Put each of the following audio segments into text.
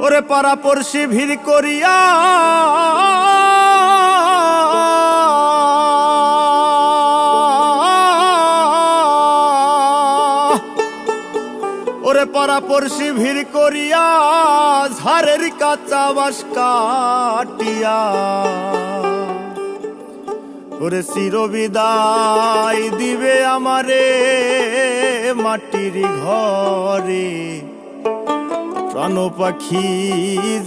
ওরে পাড়াপড়শি ভিড় করিয়া ওরে পাড়াপড়শি ভিড় করিয়া ঝাড়ের কাঁচা বাঁশ কাটিয়া ওরে চিরবিদায় দিবে আমারে মাটির ঘরে। প্রাণ পাখি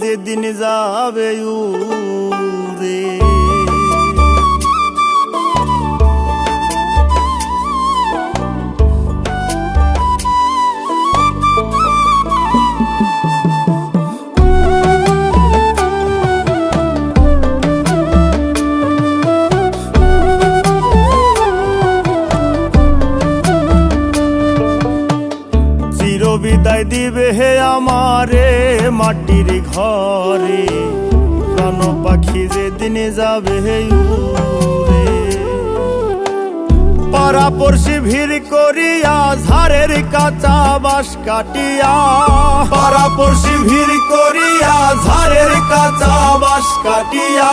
যেদিন যাবে উড়ে। বিদায় দিবে হে আমারে মাটির ঘরে। প্রাণ পাখি যেদিন যাবে উড়ে। পাড়াপড়শি ভিড় করিয়া ঝাড়ের কাঁচা বাঁশ কাটিয়া পাড়াপড়শি ভিড় করিয়া ঝাড়ের কাঁচা বাঁশ কাটিয়া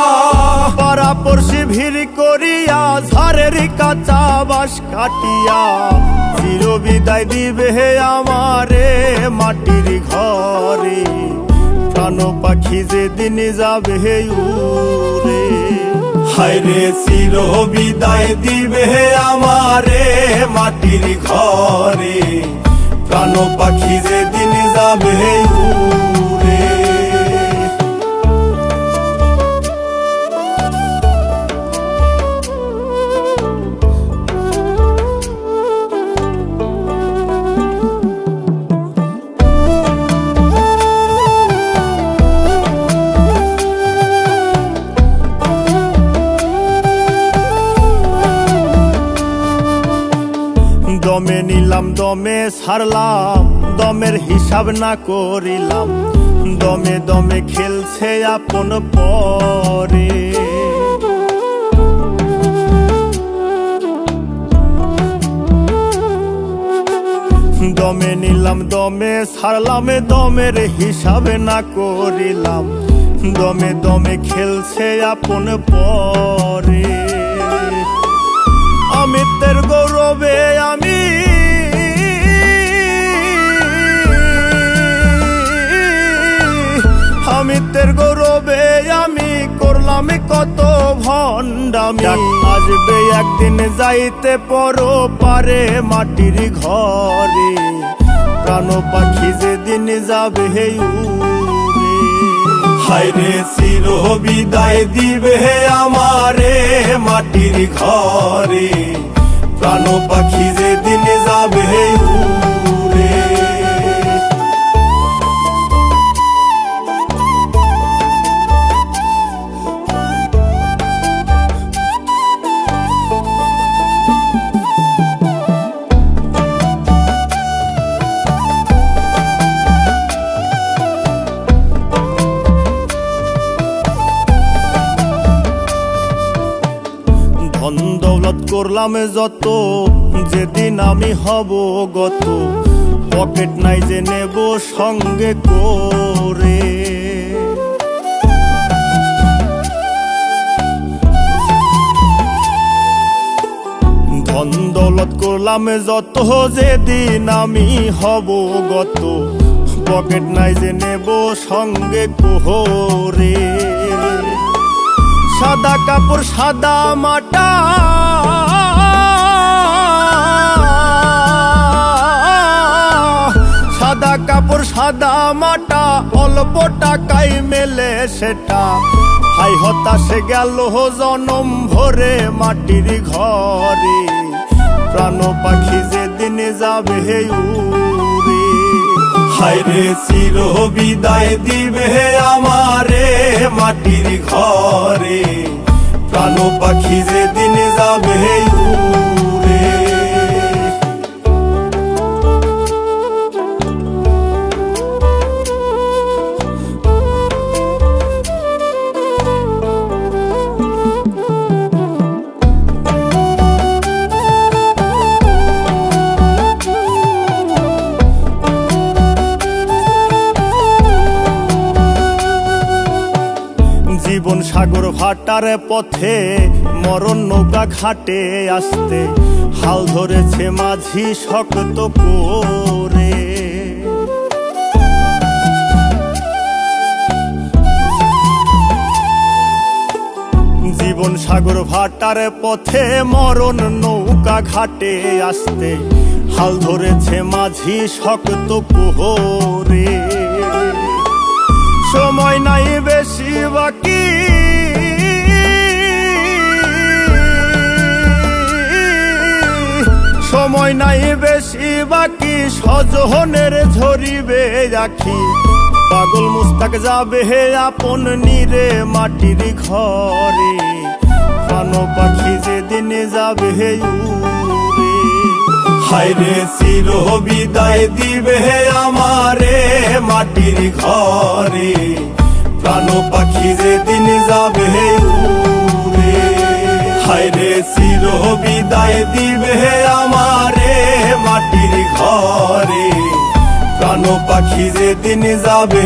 পাড়াপড়শি ভিড় করিয়া ঝাড়ের কাঁচা বাঁশ কাটিয়া চিরবিদায় দিবে হে আমারে মাটির ঘরে। প্রাণ পাখি যেদিন যাবে উড়ে। হায়রে চিরবিদায় দিবে হে আমারে মাটির ঘরে। প্রাণ পাখি যেদিন যাবে উড়ে। দমে নিলাম দমে ছাড়লাম দমের হিসাব না করিলাম। দমে দমে খেলছে আপন পরে। দমে নিলাম দমে ছাড়লাম দমের হিসাব না করিলাম। দমে দমে খেলছে আপন পরে। অমিতের গৌরবে আমি অমিতের গৌরবে আমি করলাম কত ভণ্ডামি। আসবে একদিন যাইতে পরো পারে মাটির ঘরে। প্রাণ পাখি যেদিন যাবে উড়ে। হায়রে চিরবিদায় দিবে আমারে মাটির ঘরে। প্রাণ পাখি যেদিন যাবে উড়ে। ধন দৌলত করলাম যত যেদিন আমি হব গত। পকেট নাই যে নেব সঙ্গে করে। ধন দৌলত করলাম যত যেদিন আমি হব গত। পকেট নাই যে নেব সঙ্গে করে। সাদা কাপড় সাদা মাটা সাদা কাপড় সাদা মাটা অল্প টাকায় মেলে সেটা। হাই হতাশে গেল জনম ভরে মাটির ঘরে। প্রাণ পাখি যেদিন যাবে উড়ে। হায়রে চিরবিদায় দিবে আমারে মাটির ঘরে। প্রাণ পাখি যেদিন যাবে উড়ে। জীবন সাগর ভাটার পথে মরণ নৌকা ঘাটে আসতে হাল ধরেছে মাঝি শক্ত করে। জীবন সাগর ভাটার পথে মরণ নৌকা ঘাটে আসতে হাল ধরেছে মাঝি শক্ত করে। সময় নাই বেশি বাকি, সময় নাই বেশি বাকি, সজনের ঝরিবে আখি। পাগল মুস্তাক যাবে হে আপন নিরে মাটির ঘরে, প্রাণ পাখি যেদিন যাবে হে উড়ে। হায়রে চির বিদায় দিবে হে আমারে মাটির ঘরে, প্রাণ পাখি যেদিন যাবে হে উড়ে। হায়রে চির বিদায় দিবে হে আমারে মাটির ঘরে, প্রাণ পাখি যেদিন যাবে